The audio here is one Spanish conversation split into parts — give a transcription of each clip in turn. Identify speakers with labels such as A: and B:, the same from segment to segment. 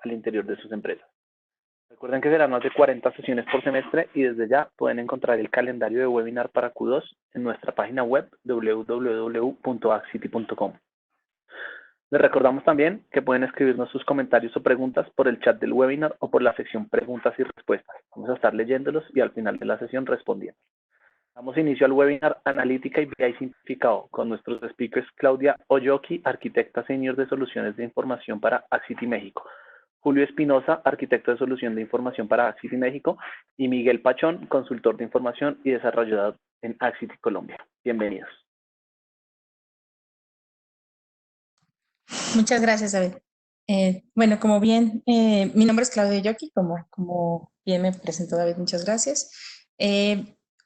A: al interior de sus empresas. Recuerden que serán más de 40 sesiones por semestre y desde ya pueden encontrar el calendario de webinar para Q2 en nuestra página web www.axity.com. Les recordamos también que pueden escribirnos sus comentarios o preguntas por el chat del webinar o por la sección preguntas y respuestas. Vamos a estar leyéndolos y al final de la sesión respondiendo. Damos inicio al webinar Analítica y BI Simplificado con nuestros speakers Claudia Oyoki, arquitecta senior de soluciones de información para Axity México, Julio Espinosa, arquitecto de solución de información para Axity México, y Miguel Pachón, consultor de información y desarrollador en Axity Colombia. Bienvenidos.
B: Muchas gracias, David. Bueno, como bien, mi nombre es Claudia Yoki, como bien me presentó David, muchas gracias.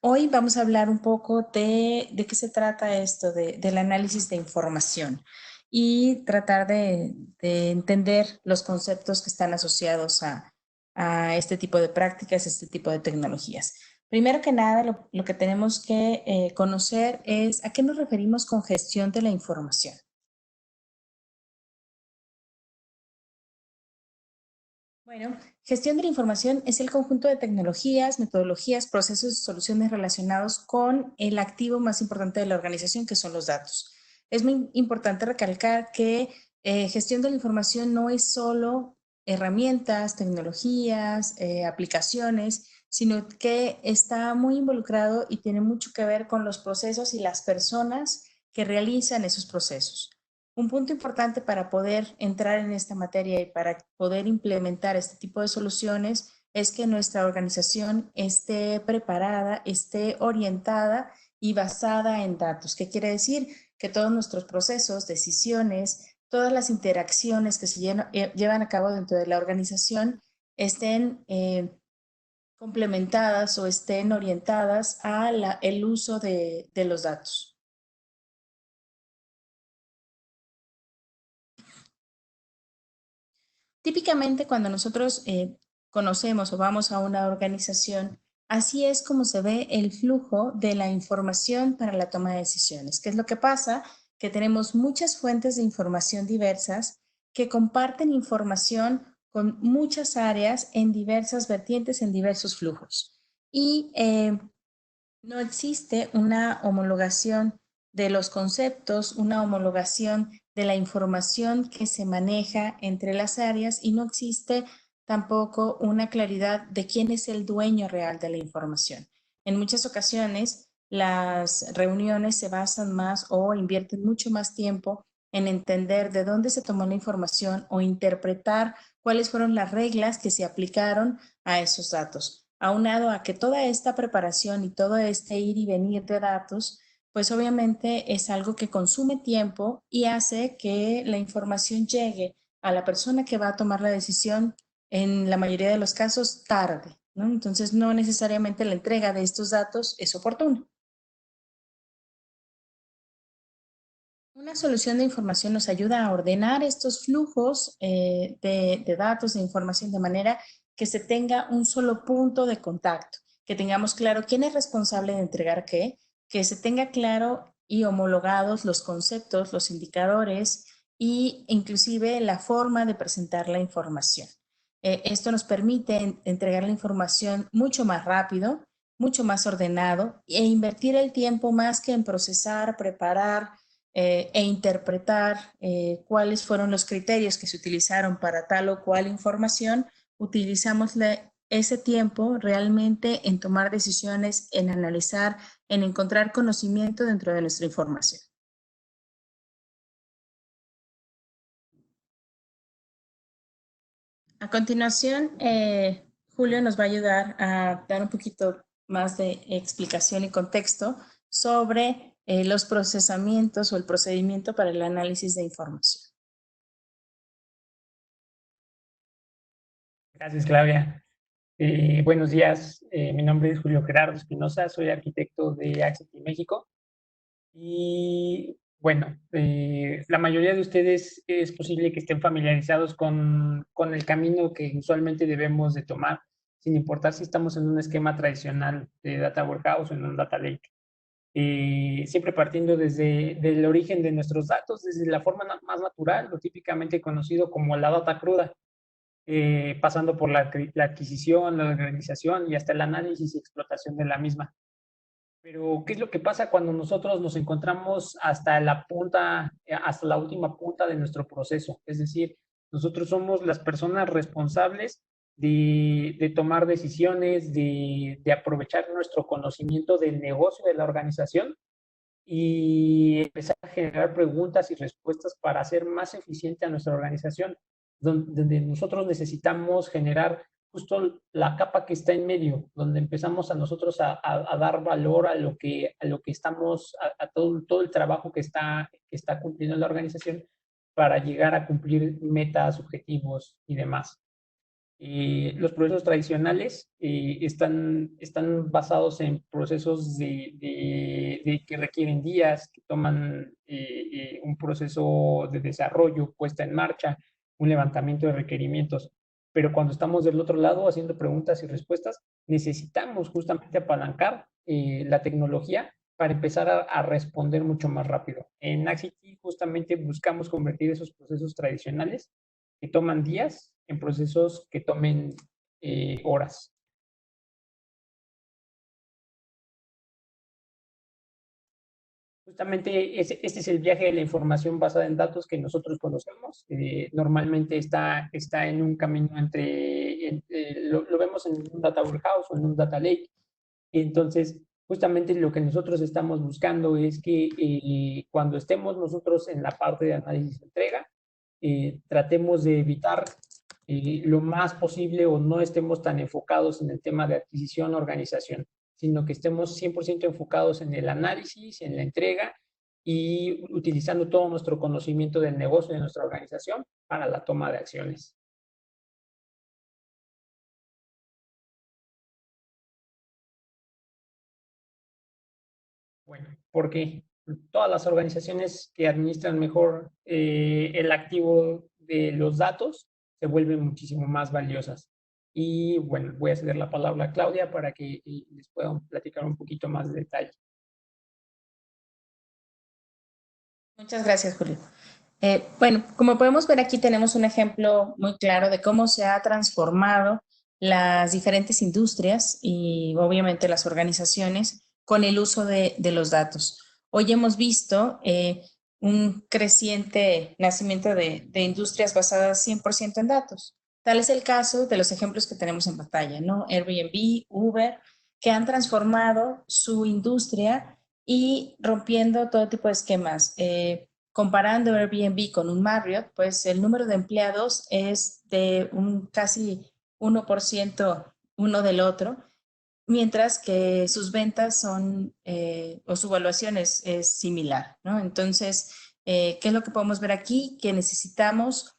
B: Hoy vamos a hablar un poco de qué se trata esto del análisis de información y tratar de entender los conceptos que están asociados a este tipo de prácticas, este tipo de tecnologías. Primero que nada, lo que tenemos que conocer es a qué nos referimos con gestión de la información. Bueno, gestión de la información es el conjunto de tecnologías, metodologías, procesos y soluciones relacionados con el activo más importante de la organización, que son los datos. Es muy importante recalcar que gestión de la información no es solo herramientas, tecnologías, aplicaciones, sino que está muy involucrado y tiene mucho que ver con los procesos y las personas que realizan esos procesos. Un punto importante para poder entrar en esta materia y para poder implementar este tipo de soluciones es que nuestra organización esté preparada, esté orientada y basada en datos. ¿Qué quiere decir? Que todos nuestros procesos, decisiones, todas las interacciones que se llevan a cabo dentro de la organización estén complementadas o estén orientadas al uso de los datos. Típicamente cuando nosotros conocemos o vamos a una organización, así es como se ve el flujo de la información para la toma de decisiones. ¿Qué es lo que pasa? Que tenemos muchas fuentes de información diversas que comparten información con muchas áreas en diversas vertientes, en diversos flujos. Y no existe una homologación de los conceptos, una homologación de la información que se maneja entre las áreas y no existe tampoco una claridad de quién es el dueño real de la información. En muchas ocasiones, las reuniones se basan más o invierten mucho más tiempo en entender de dónde se tomó la información o interpretar cuáles fueron las reglas que se aplicaron a esos datos. Aunado a que toda esta preparación y todo este ir y venir de datos, pues obviamente es algo que consume tiempo y hace que la información llegue a la persona que va a tomar la decisión en la mayoría de los casos tarde, ¿no? Entonces no necesariamente la entrega de estos datos es oportuna. Una solución de información nos ayuda a ordenar estos flujos de datos, de información, de manera que se tenga un solo punto de contacto, que tengamos claro quién es responsable de entregar qué, que se tenga claro y homologados los conceptos, los indicadores e inclusive la forma de presentar la información. Esto nos permite entregar la información mucho más rápido, mucho más ordenado e invertir el tiempo más que en procesar, preparar, e interpretar cuáles fueron los criterios que se utilizaron para tal o cual información, utilizamos ese tiempo realmente en tomar decisiones, en analizar, en encontrar conocimiento dentro de nuestra información. A continuación, Julio nos va a ayudar a dar un poquito más de explicación y contexto sobre los procesamientos o el procedimiento para el análisis de información.
C: Gracias, Claudia. Buenos días, mi nombre es Julio Gerardo Espinosa, soy arquitecto de Axity México. Y bueno, la mayoría de ustedes es posible que estén familiarizados con el camino que usualmente debemos de tomar, sin importar si estamos en un esquema tradicional de Data Warehouse o en un Data Lake. Siempre partiendo desde el origen de nuestros datos, desde la forma más natural, lo típicamente conocido como la data cruda. pasando por la adquisición, la organización y hasta el análisis y explotación de la misma. Pero, ¿qué es lo que pasa cuando nosotros nos encontramos hasta la punta, hasta la última punta de nuestro proceso? Es decir, nosotros somos las personas responsables de tomar decisiones, de aprovechar nuestro conocimiento del negocio de la organización y empezar a generar preguntas y respuestas para hacer más eficiente a nuestra organización, donde nosotros necesitamos generar justo la capa que está en medio, donde empezamos a nosotros a dar valor a lo que estamos, a todo el trabajo que está cumpliendo la organización para llegar a cumplir metas, objetivos y demás. Los procesos tradicionales están basados en procesos que requieren días, que toman un proceso de desarrollo, puesta en marcha, un levantamiento de requerimientos. Pero cuando estamos del otro lado haciendo preguntas y respuestas, necesitamos justamente apalancar la tecnología para empezar a responder mucho más rápido. En Axity justamente buscamos convertir esos procesos tradicionales que toman días en procesos que tomen horas. Justamente este es el viaje de la información basada en datos que nosotros conocemos. Normalmente está en un camino lo vemos en un data warehouse o en un data lake. Entonces, justamente lo que nosotros estamos buscando es que cuando estemos nosotros en la parte de análisis de entrega, tratemos de evitar lo más posible o no estemos tan enfocados en el tema de adquisición o organización, sino que estemos 100% enfocados en el análisis, en la entrega y utilizando todo nuestro conocimiento del negocio de nuestra organización para la toma de acciones. Bueno, porque todas las organizaciones que administran mejor el activo de los datos se vuelven muchísimo más valiosas. Y bueno, voy a ceder la palabra a Claudia para que les pueda platicar un poquito más de detalle.
B: Muchas gracias, Julio. Bueno, como podemos ver aquí tenemos un ejemplo muy claro de cómo se ha transformado las diferentes industrias y obviamente las organizaciones con el uso de los datos. Hoy hemos visto un creciente nacimiento de industrias basadas 100% en datos. Tal es el caso de los ejemplos que tenemos en pantalla, ¿no? Airbnb, Uber, que han transformado su industria y rompiendo todo tipo de esquemas. Comparando Airbnb con un Marriott, pues el número de empleados es de un casi 1% uno del otro, mientras que sus ventas son, o su evaluación es similar, ¿no? Entonces, ¿qué es lo que podemos ver aquí? Que necesitamos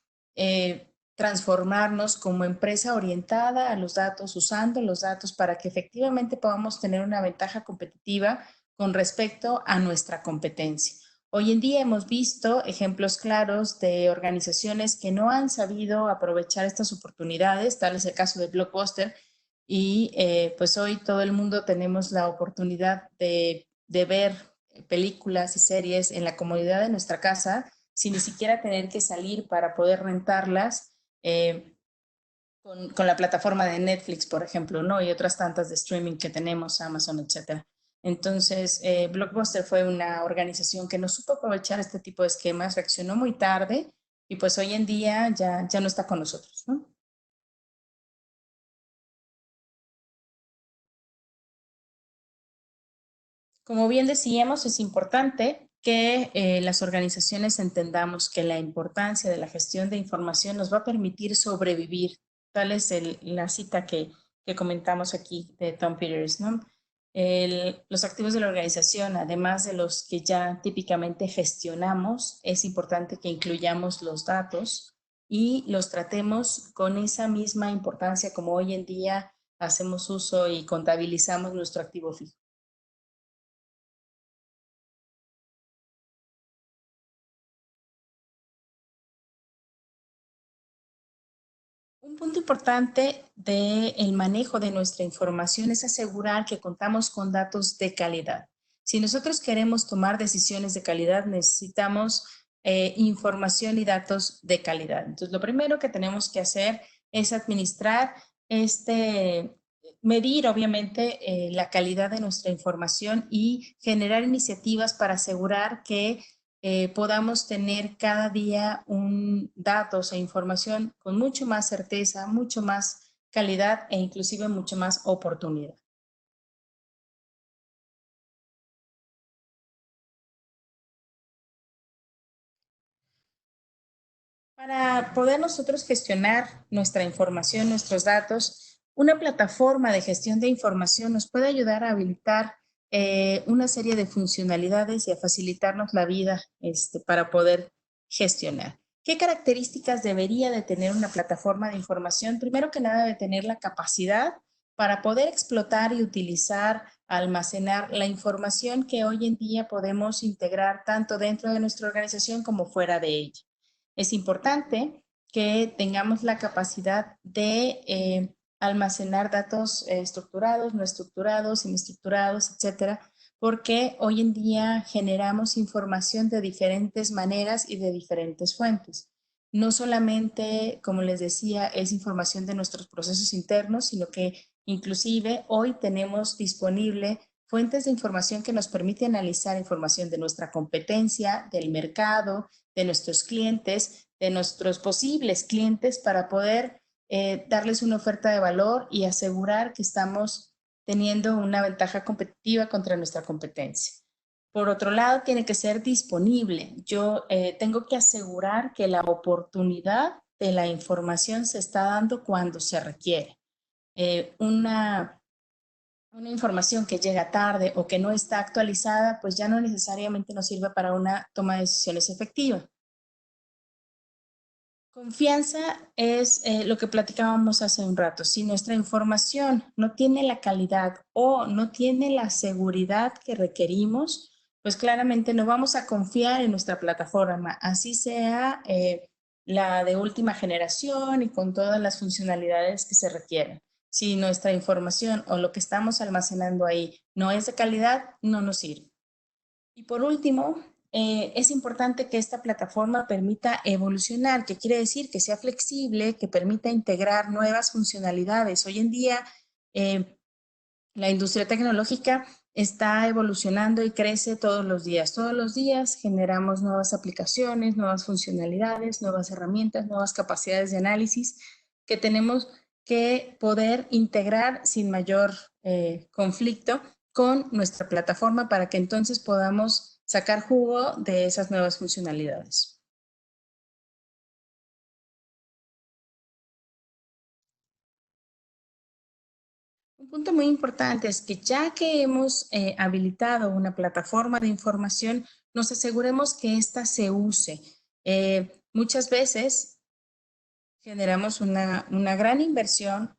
B: transformarnos como empresa orientada a los datos, usando los datos para que efectivamente podamos tener una ventaja competitiva con respecto a nuestra competencia. Hoy en día hemos visto ejemplos claros de organizaciones que no han sabido aprovechar estas oportunidades, tal es el caso de Blockbuster, y pues hoy todo el mundo tenemos la oportunidad de ver películas y series en la comodidad de nuestra casa, sin ni siquiera tener que salir para poder rentarlas con la plataforma de Netflix, por ejemplo, ¿no? Y otras tantas de streaming que tenemos, Amazon, etcétera. Entonces, Blockbuster fue una organización que no supo aprovechar este tipo de esquemas, reaccionó muy tarde y pues hoy en día ya no está con nosotros, ¿no? Como bien decíamos, es importante que las organizaciones entendamos que la importancia de la gestión de información nos va a permitir sobrevivir. Tal es la cita que comentamos aquí de Tom Peters, ¿no? Los activos de la organización, además de los que ya típicamente gestionamos, es importante que incluyamos los datos y los tratemos con esa misma importancia como hoy en día hacemos uso y contabilizamos nuestro activo fijo. Un punto importante del manejo de nuestra información es asegurar que contamos con datos de calidad. Si nosotros queremos tomar decisiones de calidad, necesitamos información y datos de calidad. Entonces, lo primero que tenemos que hacer es administrar medir obviamente la calidad de nuestra información y generar iniciativas para asegurar que podamos tener cada día datos e información con mucho más certeza, mucho más calidad e inclusive mucho más oportunidad. Para poder nosotros gestionar nuestra información, nuestros datos, una plataforma de gestión de información nos puede ayudar a habilitar una serie de funcionalidades y a facilitarnos la vida para poder gestionar. ¿Qué características debería de tener una plataforma de información? Primero que nada, de tener la capacidad para poder explotar y utilizar, almacenar la información que hoy en día podemos integrar tanto dentro de nuestra organización como fuera de ella. Es importante que tengamos la capacidad de almacenar datos estructurados, no estructurados, semiestructurados, etcétera, porque hoy en día generamos información de diferentes maneras y de diferentes fuentes. No solamente, como les decía, es información de nuestros procesos internos, sino que inclusive hoy tenemos disponible fuentes de información que nos permite analizar información de nuestra competencia, del mercado, de nuestros clientes, de nuestros posibles clientes, para poder darles una oferta de valor y asegurar que estamos teniendo una ventaja competitiva contra nuestra competencia. Por otro lado, tiene que ser disponible. Yo tengo que asegurar que la oportunidad de la información se está dando cuando se requiere. Una información que llega tarde o que no está actualizada, pues ya no necesariamente nos sirve para una toma de decisiones efectiva. Confianza es lo que platicábamos hace un rato. Si nuestra información no tiene la calidad o no tiene la seguridad que requerimos, pues claramente no vamos a confiar en nuestra plataforma, así sea la de última generación y con todas las funcionalidades que se requieren. Si nuestra información o lo que estamos almacenando ahí no es de calidad, no nos sirve. Y por último, es importante que esta plataforma permita evolucionar, que quiere decir que sea flexible, que permita integrar nuevas funcionalidades. Hoy en día, la industria tecnológica está evolucionando y crece todos los días. Todos los días generamos nuevas aplicaciones, nuevas funcionalidades, nuevas herramientas, nuevas capacidades de análisis que tenemos que poder integrar sin mayor conflicto con nuestra plataforma para que entonces podamos sacar jugo de esas nuevas funcionalidades. Un punto muy importante es que ya que hemos habilitado una plataforma de información, nos aseguremos que ésta se use. Muchas veces generamos una gran inversión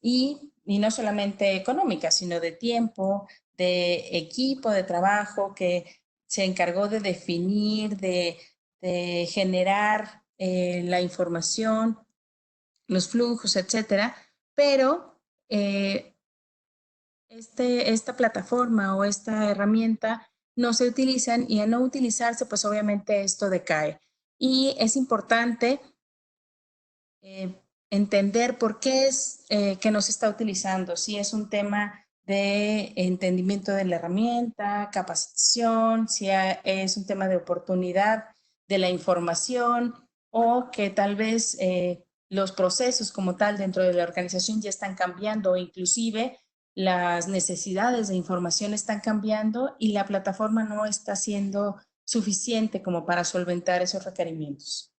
B: y no solamente económica, sino de tiempo, de equipo de trabajo que se encargó de definir, de generar la información, los flujos, etcétera, pero esta plataforma o esta herramienta no se utilizan y al no utilizarse, pues obviamente esto decae. Y es importante entender por qué es que no se está utilizando, si es un tema de entendimiento de la herramienta, capacitación, si es un tema de oportunidad de la información o que tal vez los procesos como tal dentro de la organización ya están cambiando o inclusive las necesidades de información están cambiando y la plataforma no está siendo suficiente como para solventar esos requerimientos.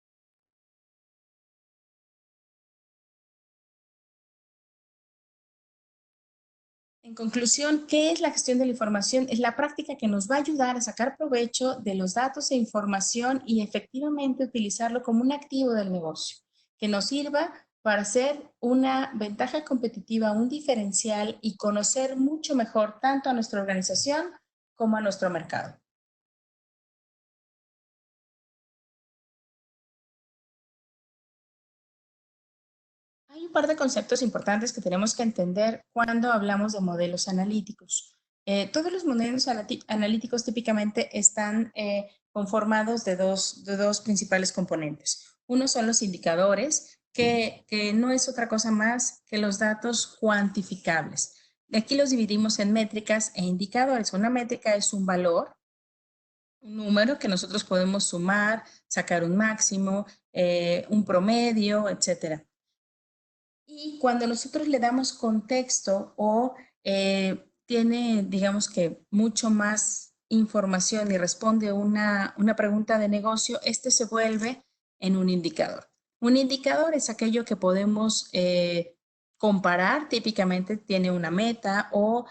B: En conclusión, ¿qué es la gestión de la información? Es la práctica que nos va a ayudar a sacar provecho de los datos e información y efectivamente utilizarlo como un activo del negocio, que nos sirva para hacer una ventaja competitiva, un diferencial y conocer mucho mejor tanto a nuestra organización como a nuestro mercado. Hay un par de conceptos importantes que tenemos que entender cuando hablamos de modelos analíticos. Todos los modelos analíticos típicamente están conformados de dos principales componentes. Uno son los indicadores, que no es otra cosa más que los datos cuantificables. Aquí los dividimos en métricas e indicadores. Una métrica es un valor, un número que nosotros podemos sumar, sacar un máximo, un promedio, etcétera. Y cuando nosotros le damos contexto o tiene, digamos que, mucho más información y responde una pregunta de negocio, este se vuelve en un indicador. Un indicador es aquello que podemos comparar, típicamente tiene una meta o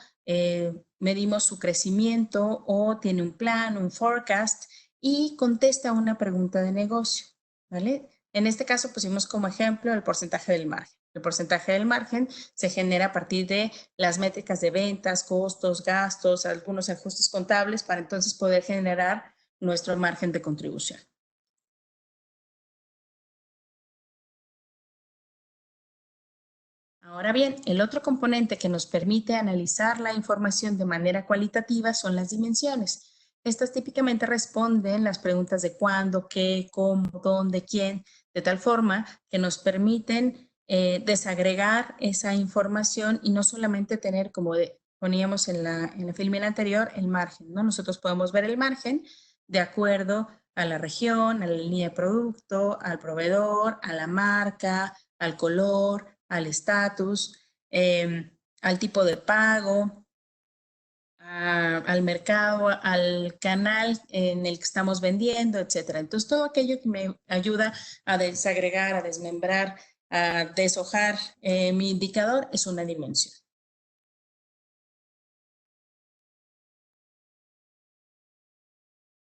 B: medimos su crecimiento o tiene un plan, un forecast y contesta una pregunta de negocio, ¿vale? En este caso pusimos como ejemplo el porcentaje del margen. El porcentaje del margen se genera a partir de las métricas de ventas, costos, gastos, algunos ajustes contables para entonces poder generar nuestro margen de contribución. Ahora bien, el otro componente que nos permite analizar la información de manera cualitativa son las dimensiones. Estas típicamente responden las preguntas de cuándo, qué, cómo, dónde, quién, de tal forma que nos permiten desagregar esa información y no solamente tener, como poníamos en la filmina anterior, el margen, ¿no? Nosotros podemos ver el margen de acuerdo a la región, a la línea de producto, al proveedor, a la marca, al color, al estatus, al tipo de pago, al mercado, al canal en el que estamos vendiendo, etcétera. Entonces, todo aquello que me ayuda a desagregar, a desmembrar, a deshojar mi indicador es una dimensión.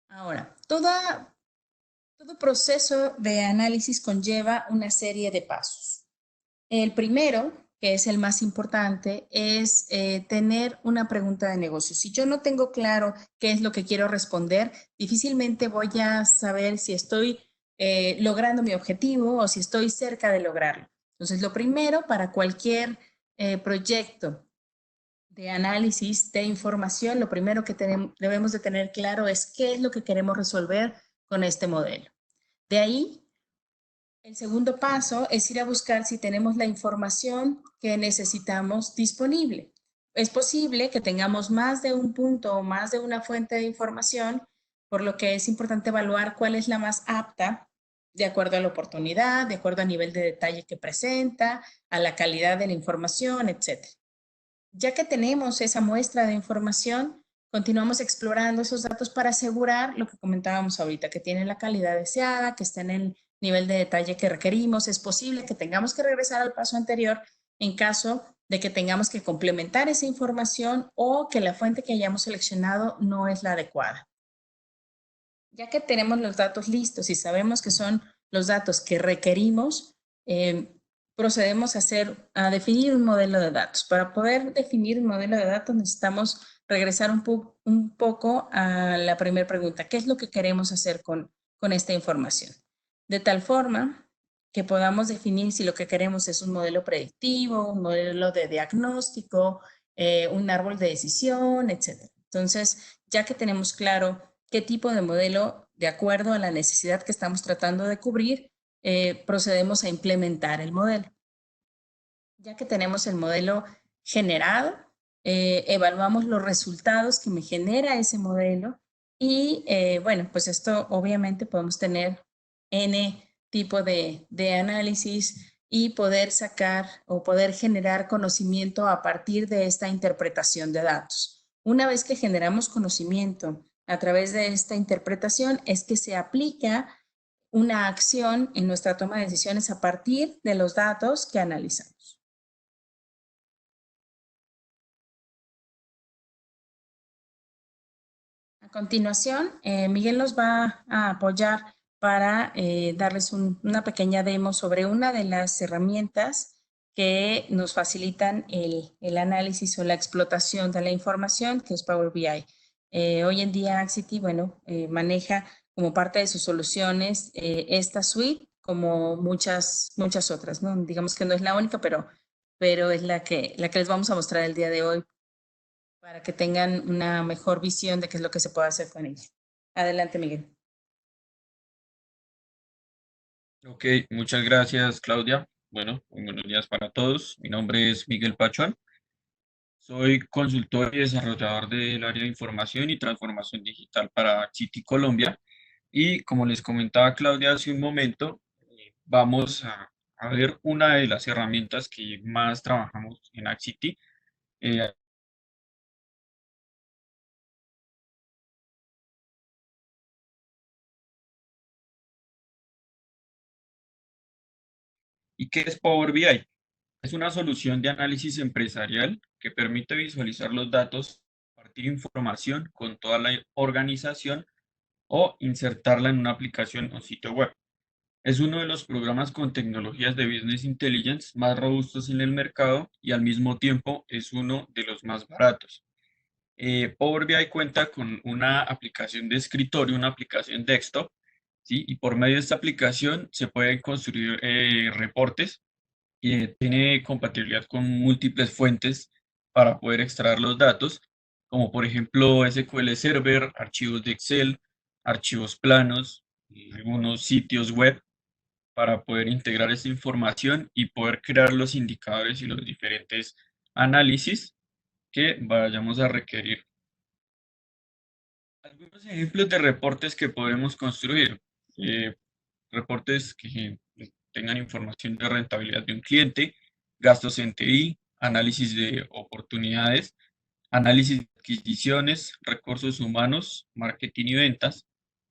B: Ahora, todo proceso de análisis conlleva una serie de pasos. El primero, que es el más importante, es tener una pregunta de negocio. Si yo no tengo claro qué es lo que quiero responder, difícilmente voy a saber si estoy logrando mi objetivo o si estoy cerca de lograrlo. Entonces, lo primero para cualquier proyecto de análisis de información, lo primero que debemos de tener claro es qué es lo que queremos resolver con este modelo. De ahí, el segundo paso es ir a buscar si tenemos la información que necesitamos disponible. Es posible que tengamos más de un punto o más de una fuente de información, por lo que es importante evaluar cuál es la más apta de acuerdo a la oportunidad, de acuerdo al nivel de detalle que presenta, a la calidad de la información, etc. Ya que tenemos esa muestra de información, continuamos explorando esos datos para asegurar lo que comentábamos ahorita, que tienen la calidad deseada, que estén en el nivel de detalle que requerimos. Es posible que tengamos que regresar al paso anterior en caso de que tengamos que complementar esa información o que la fuente que hayamos seleccionado no es la adecuada. Ya que tenemos los datos listos y sabemos que son los datos que requerimos, procedemos a definir un modelo de datos. Para poder definir un modelo de datos necesitamos regresar un poco a la primera pregunta. ¿Qué es lo que queremos hacer con esta información? De tal forma que podamos definir si lo que queremos es un modelo predictivo, un modelo de diagnóstico, un árbol de decisión, etc. Entonces, ya que tenemos claro qué tipo de modelo, de acuerdo a la necesidad que estamos tratando de cubrir, procedemos a implementar el modelo. Ya que tenemos el modelo generado, evaluamos los resultados que me genera ese modelo y, bueno, pues esto obviamente podemos tener N tipo de análisis y poder sacar o poder generar conocimiento a partir de esta interpretación de datos. Una vez que generamos conocimiento a través de esta interpretación es que se aplica una acción en nuestra toma de decisiones a partir de los datos que analizamos. A continuación, Miguel nos va a apoyar para darles una pequeña demo sobre una de las herramientas que nos facilitan el análisis o la explotación de la información, que es Power BI. Hoy en día Axity, bueno, maneja como parte de sus soluciones esta suite, como muchas otras, ¿no? Digamos que no es la única, pero es la que les vamos a mostrar el día de hoy para que tengan una mejor visión de qué es lo que se puede hacer con ella. Adelante, Miguel.
D: Ok, muchas gracias, Claudia. Bueno, muy buenos días para todos. Mi nombre es Miguel Pachuan. Soy consultor y desarrollador del área de información y transformación digital para Citi Colombia. Y como les comentaba Claudia hace un momento, vamos a ver una de las herramientas que más trabajamos en Axity. ¿Y qué es Power BI? Es una solución de análisis empresarial que permite visualizar los datos, compartir información con toda la organización o insertarla en una aplicación o sitio web. Es uno de los programas con tecnologías de Business Intelligence más robustos en el mercado y al mismo tiempo es uno de los más baratos. Power BI cuenta con una aplicación de escritorio, una aplicación desktop, ¿sí? Y por medio de esta aplicación se pueden construir reportes y tiene compatibilidad con múltiples fuentes para poder extraer los datos, como por ejemplo SQL Server, archivos de Excel, archivos planos, y algunos sitios web para poder integrar esta información y poder crear los indicadores y los diferentes análisis que vayamos a requerir. Algunos ejemplos de reportes que podemos construir. eh, Reportes que tengan información de rentabilidad de un cliente, gastos en TI, análisis de oportunidades, análisis de adquisiciones, recursos humanos, marketing y ventas,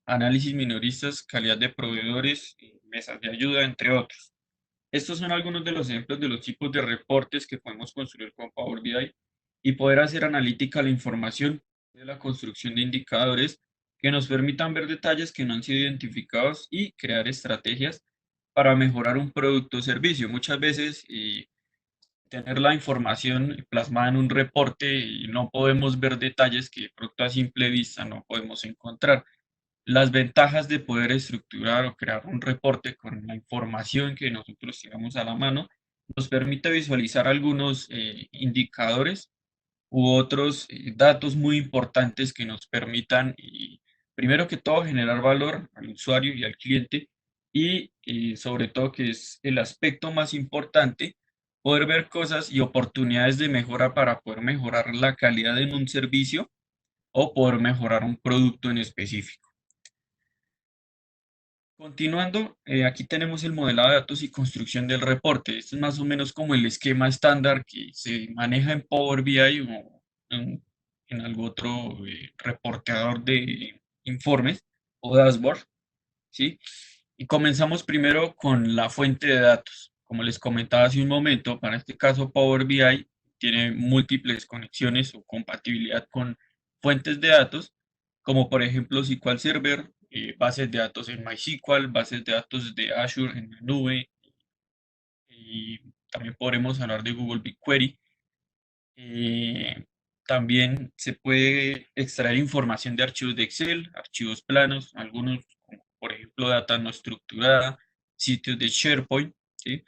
D: análisis minoristas, calidad de proveedores, mesas de ayuda, entre otros. Estos son algunos de los ejemplos de los tipos de reportes que podemos construir con Power BI y poder hacer analítica a la información de la construcción de indicadores que nos permitan ver detalles que no han sido identificados y crear estrategias para mejorar un producto o servicio. Muchas veces tener la información plasmada en un reporte y no podemos ver detalles que de pronto a simple vista no podemos encontrar. Las ventajas de poder estructurar o crear un reporte con la información que nosotros tengamos a la mano nos permite visualizar algunos indicadores u otros datos muy importantes que nos permitan, primero que todo, generar valor al usuario y al cliente y sobre todo, que es el aspecto más importante, poder ver cosas y oportunidades de mejora para poder mejorar la calidad en un servicio o poder mejorar un producto en específico. Continuando, aquí tenemos el modelado de datos y construcción del reporte. Este es más o menos como el esquema estándar que se maneja en Power BI o en algún otro reporteador de informes o dashboard, ¿sí? Y comenzamos primero con la fuente de datos. Como les comentaba hace un momento, para este caso Power BI tiene múltiples conexiones o compatibilidad con fuentes de datos, como por ejemplo SQL Server, bases de datos en MySQL, bases de datos de Azure en la nube, y también podremos hablar de Google BigQuery. También se puede extraer información de archivos de Excel, archivos planos, algunos, como por ejemplo, data no estructurada, sitios de SharePoint, ¿sí?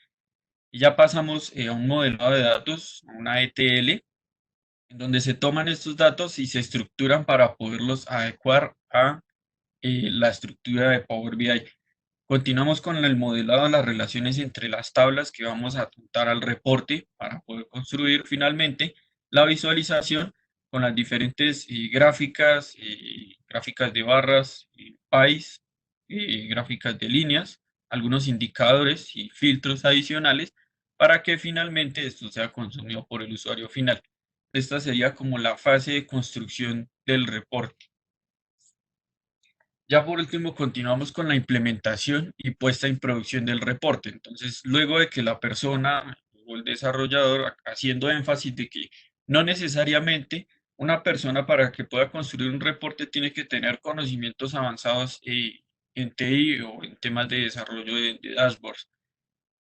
D: Y ya pasamos a un modelado de datos, a una ETL, en donde se toman estos datos y se estructuran para poderlos adecuar a la estructura de Power BI. Continuamos con el modelado de las relaciones entre las tablas que vamos a apuntar al reporte para poder construir finalmente la visualización con las diferentes gráficas de barras, pies, gráficas de líneas, algunos indicadores y filtros adicionales para que finalmente esto sea consumido por el usuario final. Esta sería como la fase de construcción del reporte. Ya por último, continuamos con la implementación y puesta en producción del reporte. Entonces, luego de que la persona o el desarrollador, haciendo énfasis de que no necesariamente una persona, para que pueda construir un reporte, tiene que tener conocimientos avanzados en TI o en temas de desarrollo de dashboards.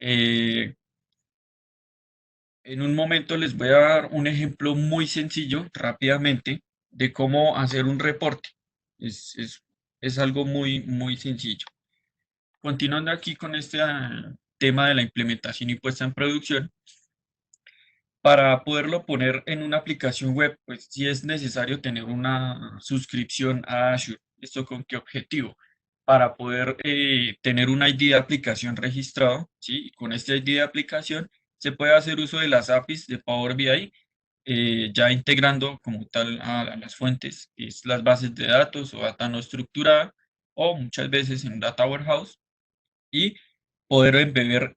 D: Eh, en un momento les voy a dar un ejemplo muy sencillo, rápidamente, de cómo hacer un reporte. Es, es, es algo muy, muy sencillo. Continuando aquí con este tema de la implementación y puesta en producción, para poderlo poner en una aplicación web, pues sí es necesario tener una suscripción a Azure. ¿Esto con qué objetivo? para poder tener un ID de aplicación registrado, ¿sí? Y con este ID de aplicación se puede hacer uso de las APIs de Power BI, ya integrando como tal a las fuentes, que es las bases de datos o data no estructurada, o muchas veces en Data Warehouse, y poder embeber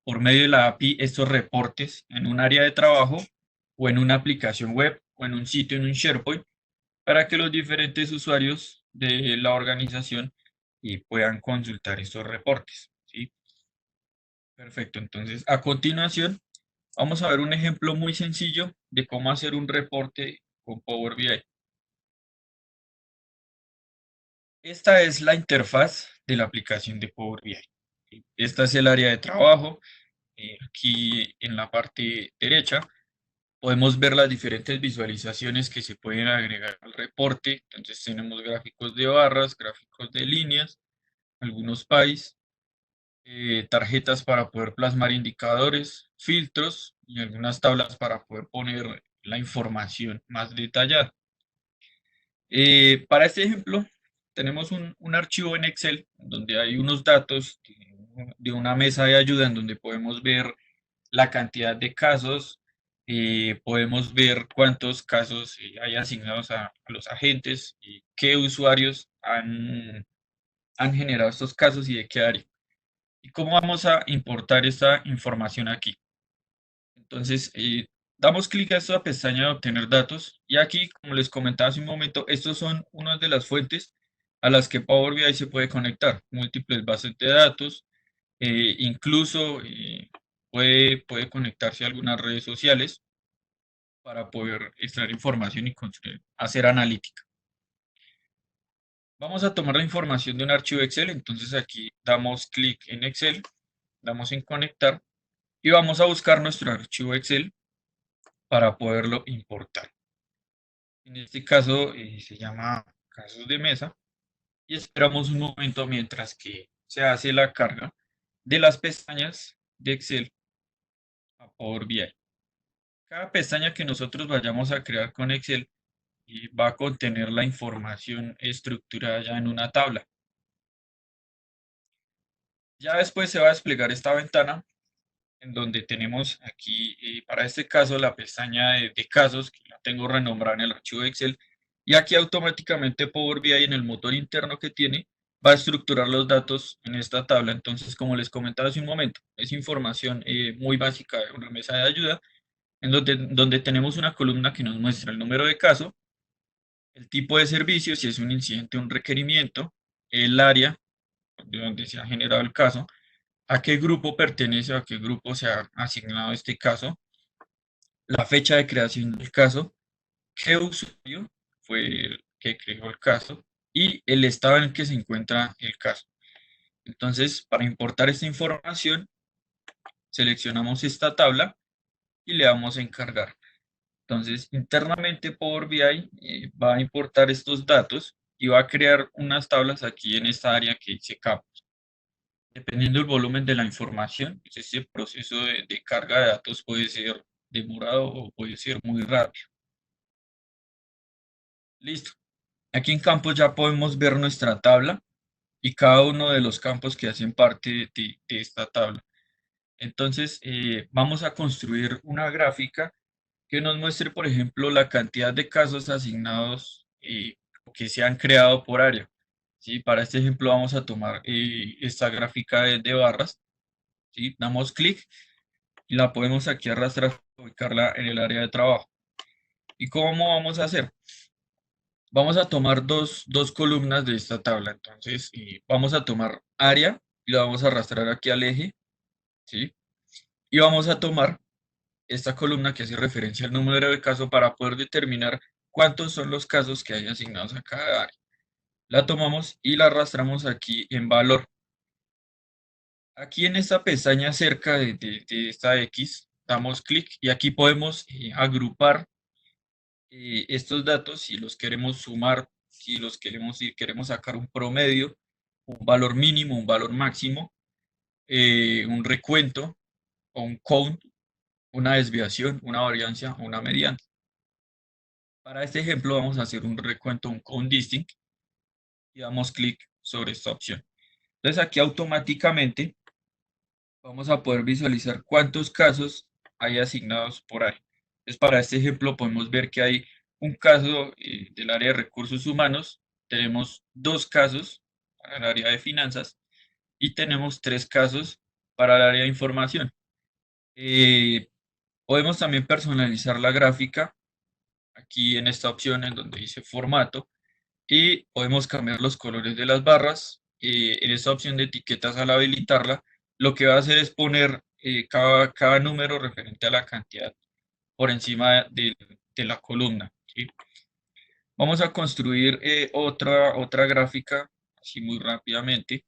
D: por medio de la API estos reportes en un área de trabajo o en una aplicación web o en un sitio, en un SharePoint, para que los diferentes usuarios de la organización puedan consultar estos reportes, ¿sí? Perfecto, entonces a continuación vamos a ver un ejemplo muy sencillo de cómo hacer un reporte con Power BI. Esta es la interfaz de la aplicación de Power BI. ¿Sí? Esta es el área de trabajo. Aquí en la parte derecha podemos ver las diferentes visualizaciones que se pueden agregar al reporte. Entonces tenemos gráficos de barras, gráficos de líneas, algunos pies, tarjetas para poder plasmar indicadores, filtros y algunas tablas para poder poner la información más detallada. Para este ejemplo, tenemos un archivo en Excel donde hay unos datos de una mesa de ayuda en donde podemos ver la cantidad de casos, podemos ver cuántos casos hay asignados a los agentes y qué usuarios han generado estos casos y de qué área. ¿Y cómo vamos a importar esta información aquí? Entonces, damos clic a esta pestaña de obtener datos y aquí, como les comentaba hace un momento, estos son unas de las fuentes a las que Power BI se puede conectar, múltiples bases de datos, incluso puede conectarse a algunas redes sociales para poder extraer información y hacer analítica. Vamos a tomar la información de un archivo Excel, entonces aquí damos clic en Excel, damos en conectar y vamos a buscar nuestro archivo Excel para poderlo importar. En este caso se llama casos de mesa y esperamos un momento mientras que se hace la carga de las pestañas de Excel a Power BI. Cada pestaña que nosotros vayamos a crear con Excel va a contener la información estructurada ya en una tabla. Ya después se va a desplegar esta ventana en donde tenemos aquí, para este caso, la pestaña de casos, que la tengo renombrada en el archivo de Excel, y aquí automáticamente Power BI en el motor interno que tiene va a estructurar los datos en esta tabla. Entonces, como les comentaba hace un momento, es información muy básica de una mesa de ayuda, en donde tenemos una columna que nos muestra el número de caso, el tipo de servicio, si es un incidente o un requerimiento, el área de donde se ha generado el caso, a qué grupo pertenece o a qué grupo se ha asignado este caso, la fecha de creación del caso, qué usuario fue el que creó el caso y el estado en el que se encuentra el caso. Entonces, para importar esta información, seleccionamos esta tabla y le damos a encargar. Entonces, internamente Power BI va a importar estos datos y va a crear unas tablas aquí en esta área que dice campos. Dependiendo del volumen de la información, pues este proceso de carga de datos puede ser demorado o puede ser muy rápido. Listo. Aquí en campos ya podemos ver nuestra tabla y cada uno de los campos que hacen parte de esta tabla. Entonces, vamos a construir una gráfica que nos muestre, por ejemplo, la cantidad de casos asignados que se han creado por área. ¿Sí? Para este ejemplo vamos a tomar esta gráfica de barras. ¿Sí? Damos clic y la podemos aquí arrastrar, ubicarla en el área de trabajo. ¿Y cómo vamos a hacer? Vamos a tomar dos columnas de esta tabla. Entonces, vamos a tomar área y la vamos a arrastrar aquí al eje. ¿Sí? Y vamos a tomar esta columna que hace referencia al número de caso para poder determinar cuántos son los casos que hay asignados a cada área. La tomamos y la arrastramos aquí en valor. Aquí en esta pestaña cerca de esta X, damos clic y aquí podemos agrupar estos datos si los queremos sumar, si queremos sacar un promedio, un valor mínimo, un valor máximo, un recuento o un count, una desviación, una variancia o una mediana. Para este ejemplo vamos a hacer un recuento, un count distinct y damos clic sobre esta opción. Entonces aquí automáticamente vamos a poder visualizar cuántos casos hay asignados por área. Entonces para este ejemplo podemos ver que hay un caso del área de recursos humanos, tenemos 2 casos para el área de finanzas y tenemos 3 casos para el área de información. Podemos también personalizar la gráfica aquí en esta opción en donde dice formato y podemos cambiar los colores de las barras. En esta opción de etiquetas, al habilitarla, lo que va a hacer es poner cada número referente a la cantidad por encima de la columna, ¿sí? Vamos a construir otra gráfica, así muy rápidamente.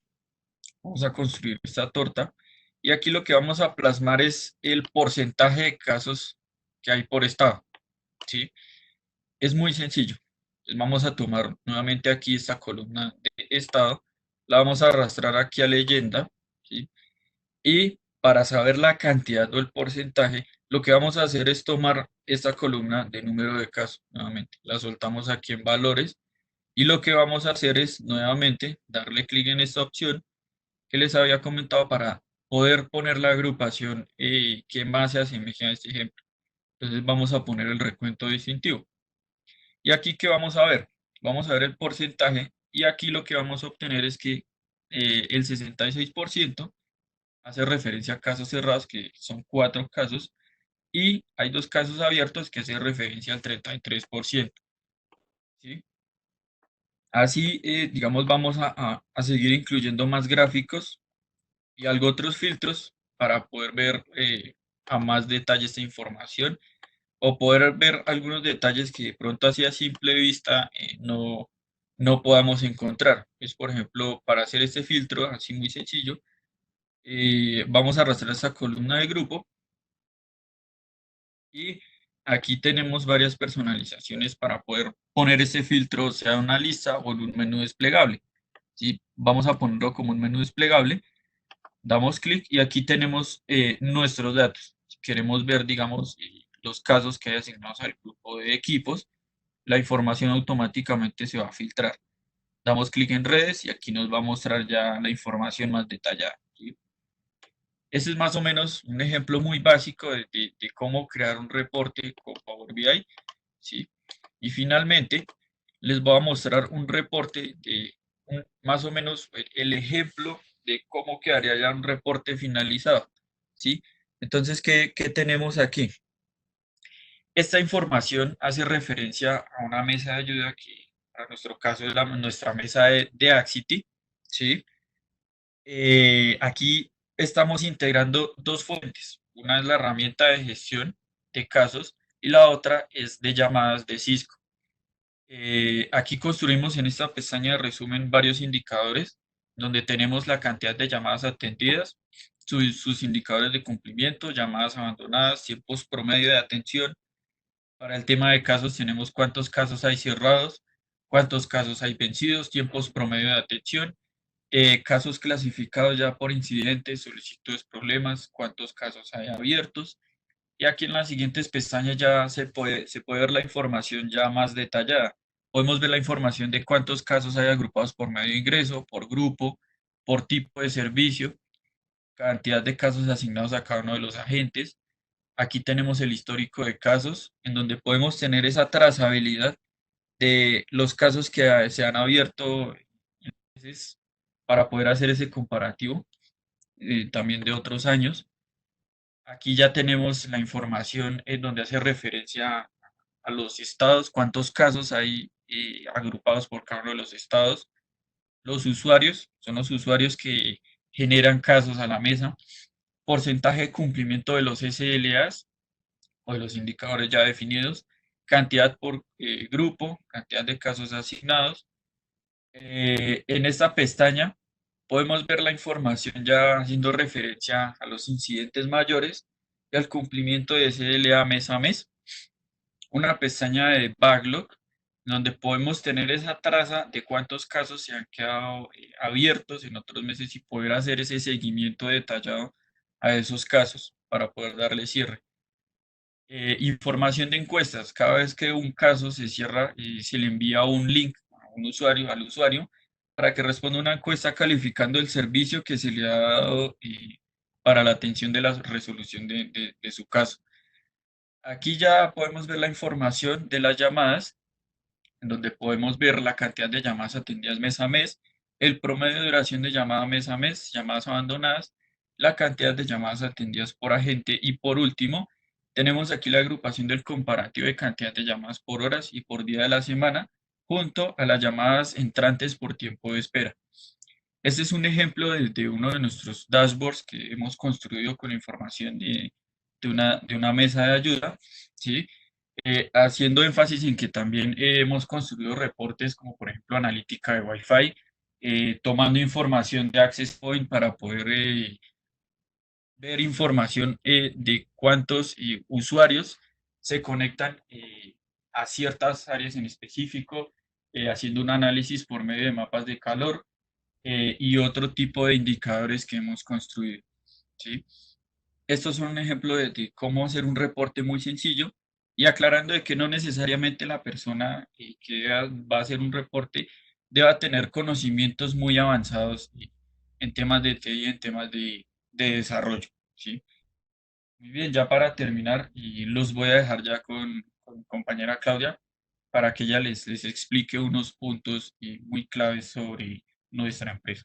D: Vamos a construir esta torta y aquí lo que vamos a plasmar es el porcentaje de casos que hay por estado, ¿sí? Es muy sencillo. Entonces vamos a tomar nuevamente aquí esta columna de estado, la vamos a arrastrar aquí a leyenda, ¿sí? Y para saber la cantidad o el porcentaje, lo que vamos a hacer es tomar esta columna de número de casos, nuevamente, la soltamos aquí en valores y lo que vamos a hacer es nuevamente darle clic en esta opción que les había comentado para poder poner la agrupación que más se asemeje a este ejemplo. Entonces vamos a poner el recuento distintivo. Y aquí, ¿qué vamos a ver? Vamos a ver el porcentaje y aquí lo que vamos a obtener es que el 66% hace referencia a casos cerrados, que son 4 casos, y hay 2 casos abiertos que hace referencia al 33%. ¿Sí? Así, digamos, vamos a seguir incluyendo más gráficos y algo otros filtros para poder ver a más detalle esta información o poder ver algunos detalles que de pronto así a simple vista no podamos encontrar. Es, por ejemplo, para hacer este filtro, así muy sencillo, vamos a arrastrar esta columna de grupo y aquí tenemos varias personalizaciones para poder poner ese filtro, sea una lista o en un menú desplegable. ¿Sí? Vamos a ponerlo como un menú desplegable, damos clic y aquí tenemos nuestros datos. Si queremos ver, digamos, los casos que hay asignados al grupo de equipos, la información automáticamente se va a filtrar. Damos clic en redes y aquí nos va a mostrar ya la información más detallada, ¿sí? Este es más o menos un ejemplo muy básico de cómo crear un reporte con Power BI, ¿sí? Y finalmente les voy a mostrar un reporte de más o menos el ejemplo de cómo quedaría ya un reporte finalizado, ¿sí? Entonces, ¿qué tenemos aquí? Esta información hace referencia a una mesa de ayuda que, para nuestro caso, es nuestra mesa de Axity, ¿sí? Aquí estamos integrando 2 fuentes. Una es la herramienta de gestión de casos y la otra es de llamadas de Cisco. Aquí construimos en esta pestaña de resumen varios indicadores donde tenemos la cantidad de llamadas atendidas, sus indicadores de cumplimiento, llamadas abandonadas, tiempos promedio de atención. Para el tema de casos tenemos cuántos casos hay cerrados, cuántos casos hay vencidos, tiempos promedio de atención, casos clasificados ya por incidentes, solicitudes, problemas, cuántos casos hay abiertos. Y aquí en las siguientes pestañas ya se puede ver la información ya más detallada. Podemos ver la información de cuántos casos hay agrupados por medio de ingreso, por grupo, por tipo de servicio, cantidad de casos asignados a cada uno de los agentes. Aquí tenemos el histórico de casos, en donde podemos tener esa trazabilidad de los casos que se han abierto para poder hacer ese comparativo también de otros años. Aquí ya tenemos la información en donde hace referencia a los estados, cuántos casos hay agrupados por cada uno de los estados. Los usuarios son los usuarios que generan casos a la mesa. Porcentaje de cumplimiento de los SLAs o de los indicadores ya definidos. Cantidad por grupo, cantidad de casos asignados. En esta pestaña podemos ver la información ya haciendo referencia a los incidentes mayores y al cumplimiento de SLA mes a mes. Una pestaña de backlog donde podemos tener esa traza de cuántos casos se han quedado abiertos en otros meses y poder hacer ese seguimiento detallado a esos casos para poder darle cierre. Información de encuestas. Cada vez que un caso se cierra, se le envía un link a un usuario, al usuario, para que responda una encuesta calificando el servicio que se le ha dado para la atención de la resolución de su caso. Aquí ya podemos ver la información de las llamadas, en donde podemos ver la cantidad de llamadas atendidas mes a mes, el promedio de duración de llamada mes a mes, llamadas abandonadas, la cantidad de llamadas atendidas por agente y por último, tenemos aquí la agrupación del comparativo de cantidad de llamadas por horas y por día de la semana, junto a las llamadas entrantes por tiempo de espera. Este es un ejemplo de uno de nuestros dashboards que hemos construido con información de una mesa de ayuda, ¿sí? Haciendo énfasis en que también hemos construido reportes como por ejemplo analítica de Wi-Fi, tomando información de Access Point para poder ver información de cuántos usuarios se conectan a ciertas áreas en específico, haciendo un análisis por medio de mapas de calor y otro tipo de indicadores que hemos construido, ¿sí? Estos son un ejemplo de cómo hacer un reporte muy sencillo y aclarando de que no necesariamente la persona que va a hacer un reporte deba tener conocimientos muy avanzados en temas de TI, en temas de desarrollo, ¿sí? Muy bien, ya para terminar, y los voy a dejar ya con mi compañera Claudia para que ella les explique unos puntos muy claves sobre nuestra empresa.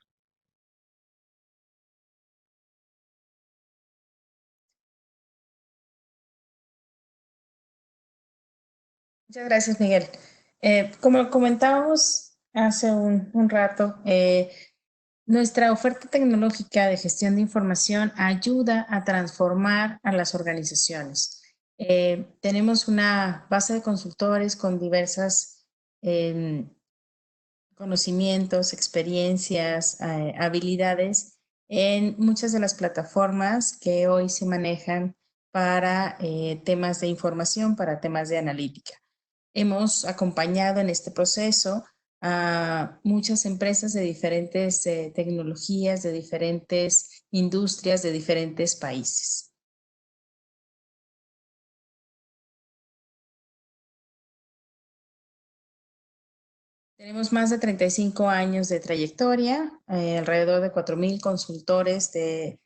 B: Muchas gracias, Miguel. Como comentábamos hace un rato, nuestra oferta tecnológica de gestión de información ayuda a transformar a las organizaciones. Tenemos una base de consultores con diversas conocimientos, experiencias, habilidades en muchas de las plataformas que hoy se manejan para temas de información, para temas de analítica. Hemos acompañado en este proceso a muchas empresas de diferentes tecnologías, de diferentes industrias, de diferentes países. Tenemos más de 35 años de trayectoria, alrededor de 4,000 consultores de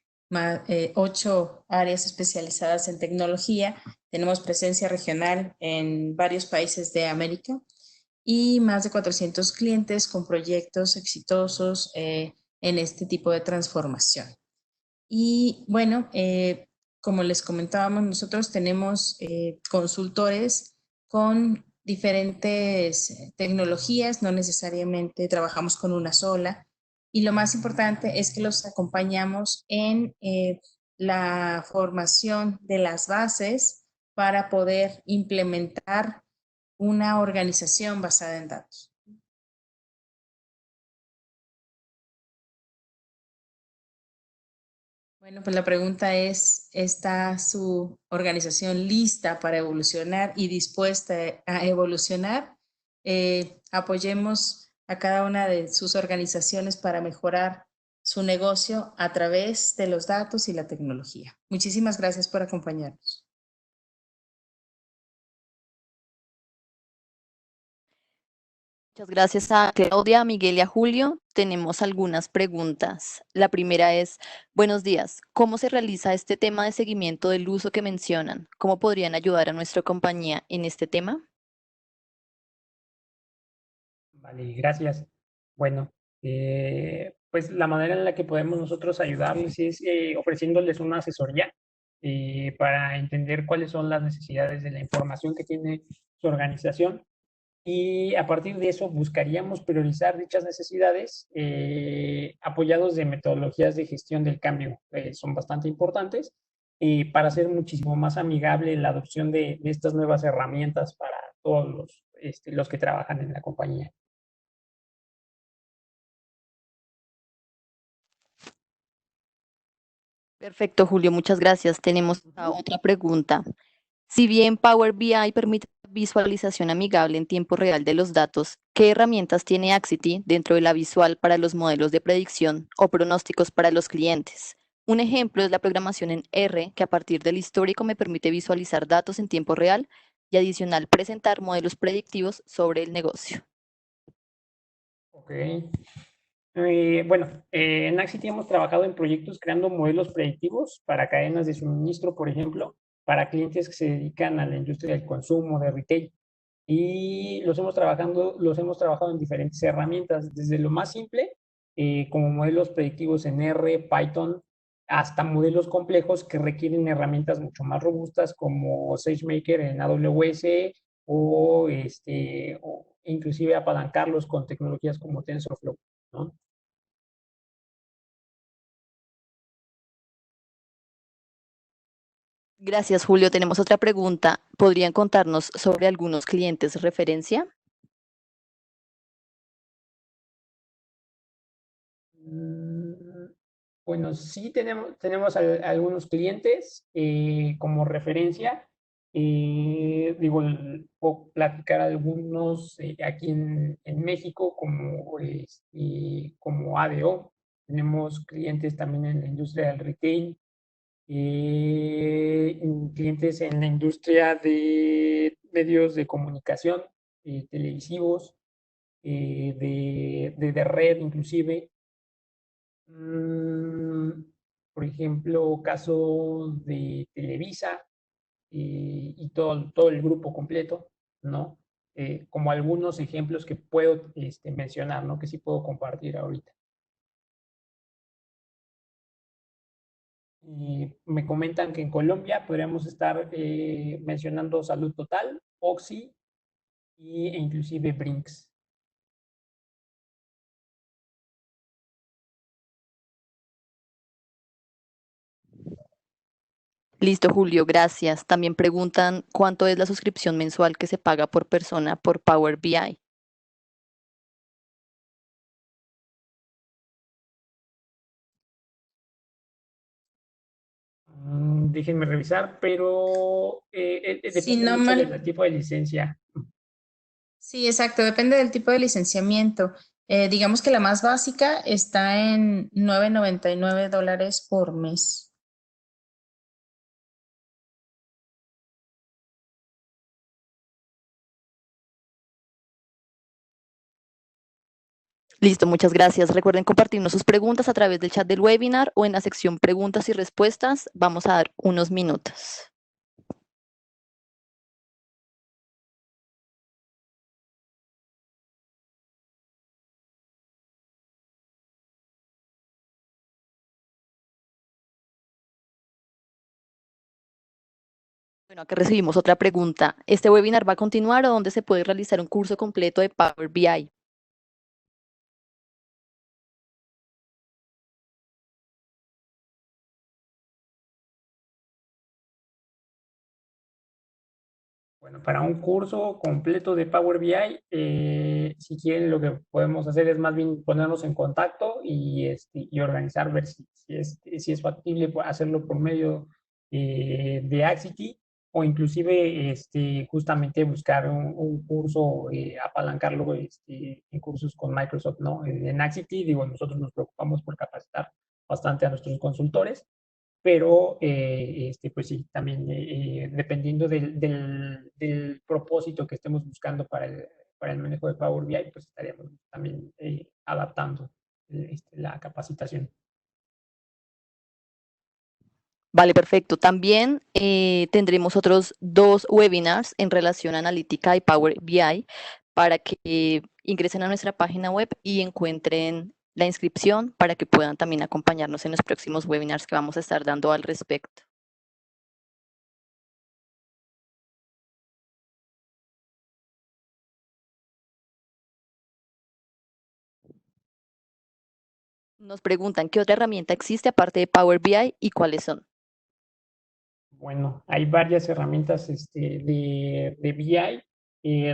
B: 8 áreas especializadas en tecnología. Tenemos presencia regional en varios países de América y más de 400 clientes con proyectos exitosos en este tipo de transformación. Y bueno, como les comentábamos, nosotros tenemos consultores con diferentes tecnologías, no necesariamente trabajamos con una sola. Y lo más importante es que los acompañamos en la formación de las bases para poder implementar una organización basada en datos. Bueno, pues la pregunta es, ¿está su organización lista para evolucionar y dispuesta a evolucionar? Apoyemos a cada una de sus organizaciones para mejorar su negocio a través de los datos y la tecnología. Muchísimas gracias por acompañarnos.
E: Muchas gracias a Claudia, a Miguel y a Julio. Tenemos algunas preguntas. La primera es, buenos días, ¿cómo se realiza este tema de seguimiento del uso que mencionan? ¿Cómo podrían ayudar a nuestra compañía en este tema?
C: Vale, gracias. Bueno, pues la manera en la que podemos nosotros ayudarles es ofreciéndoles una asesoría para entender cuáles son las necesidades de la información que tiene su organización y a partir de eso buscaríamos priorizar dichas necesidades apoyados de metodologías de gestión del cambio, son bastante importantes para hacer muchísimo más amigable la adopción de estas nuevas herramientas para todos los que trabajan en la compañía.
E: Perfecto, Julio, muchas gracias. Tenemos otra pregunta. Si bien Power BI permite visualización amigable en tiempo real de los datos, ¿qué herramientas tiene Axity dentro de la visual para los modelos de predicción o pronósticos para los clientes? Un ejemplo es la programación en R, que a partir del histórico me permite visualizar datos en tiempo real y adicional presentar modelos predictivos sobre el negocio.
C: Ok, En Axity hemos trabajado en proyectos creando modelos predictivos para cadenas de suministro, por ejemplo, para clientes que se dedican a la industria del consumo, de retail. Y los hemos trabajado en diferentes herramientas, desde lo más simple, como modelos predictivos en R, Python, hasta modelos complejos que requieren herramientas mucho más robustas como SageMaker en AWS o inclusive apalancarlos con tecnologías como TensorFlow, ¿no?
E: Gracias, Julio. Tenemos otra pregunta. ¿Podrían contarnos sobre algunos clientes referencia?
C: Bueno, sí tenemos algunos clientes como referencia. Puedo platicar algunos aquí en México como ADO. Tenemos clientes también en la industria del retail, clientes en la industria de medios de comunicación, televisivos, de red inclusive. Por ejemplo, caso de Televisa y todo el grupo completo, ¿no? Como algunos ejemplos que puedo mencionar, ¿no? Que sí puedo compartir ahorita. Me comentan que en Colombia podríamos estar mencionando Salud Total, Oxy e inclusive Brinks.
E: Listo, Julio, gracias. También preguntan cuánto es la suscripción mensual que se paga por persona por Power BI.
C: Déjenme revisar, pero
B: Si
C: depende
B: no
C: mucho
B: mal,
C: del tipo de licencia.
B: sí, exacto, depende del tipo de licenciamiento. Digamos que la más básica está en $9.99 por mes.
E: Listo, muchas gracias. Recuerden compartirnos sus preguntas a través del chat del webinar o en la sección preguntas y respuestas. Vamos a dar unos minutos. Bueno, acá recibimos otra pregunta. ¿Este webinar va a continuar o dónde se puede realizar un curso completo de Power BI?
C: Bueno, para un curso completo de Power BI, si quieren, lo que podemos hacer es más bien ponernos en contacto y organizar, ver si es factible hacerlo por medio de Axity o inclusive justamente buscar un curso, apalancarlo en cursos con Microsoft, ¿no? En Axity, digo, nosotros nos preocupamos por capacitar bastante a nuestros consultores, pero pues sí, también dependiendo del propósito que estemos buscando para el manejo de Power BI, pues estaríamos también adaptando la capacitación.
E: Vale, perfecto. También tendremos otros 2 webinars en relación a analítica y Power BI para que ingresen a nuestra página web y encuentren la inscripción para que puedan también acompañarnos en los próximos webinars que vamos a estar dando al respecto. Nos preguntan qué otra herramienta existe aparte de Power BI y cuáles son.
C: Bueno, hay varias herramientas de BI.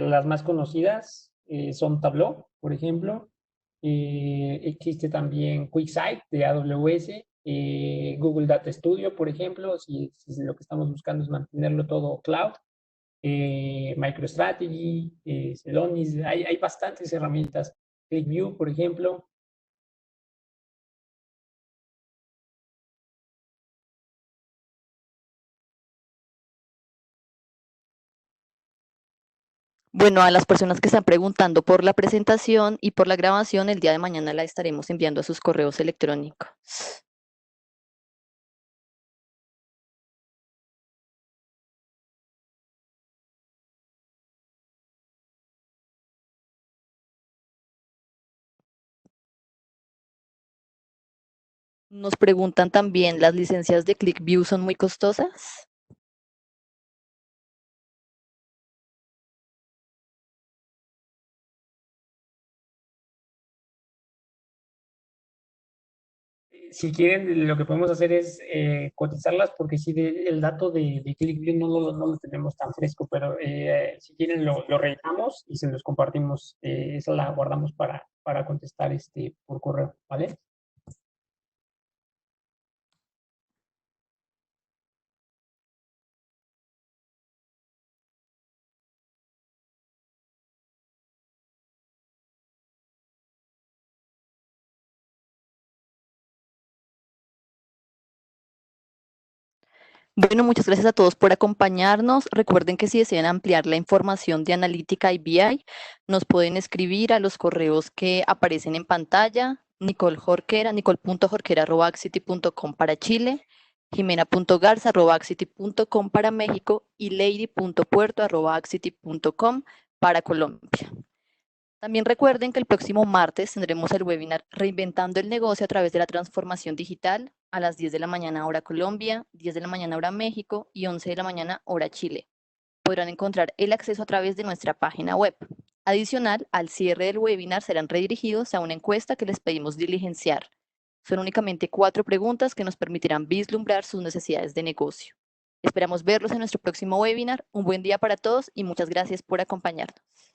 C: Las más conocidas son Tableau, por ejemplo. Existe también QuickSight de AWS, Google Data Studio, por ejemplo, si lo que estamos buscando es mantenerlo todo cloud. MicroStrategy, Celonis, hay bastantes herramientas. ClickView, por ejemplo.
E: Bueno, a las personas que están preguntando por la presentación y por la grabación, el día de mañana la estaremos enviando a sus correos electrónicos. Nos preguntan también, ¿las licencias de ClickView son muy costosas?
C: Si quieren, lo que podemos hacer es cotizarlas, porque si el dato de ClickView no lo tenemos tan fresco, pero si quieren lo revisamos y se los compartimos. Esa la guardamos para contestar por correo, ¿vale?
E: Bueno, muchas gracias a todos por acompañarnos. Recuerden que si desean ampliar la información de analítica y BI, nos pueden escribir a los correos que aparecen en pantalla. nicole.jorquera@axity.com para Chile, jimena.garza@axity.com para México y lady.puerto@axity.com para Colombia. También recuerden que el próximo martes tendremos el webinar Reinventando el negocio a través de la transformación digital a las 10 de la mañana hora Colombia, 10 de la mañana hora México y 11 de la mañana hora Chile. Podrán encontrar el acceso a través de nuestra página web. Adicional, al cierre del webinar serán redirigidos a una encuesta que les pedimos diligenciar. Son únicamente 4 preguntas que nos permitirán vislumbrar sus necesidades de negocio. Esperamos verlos en nuestro próximo webinar. Un buen día para todos y muchas gracias por acompañarnos.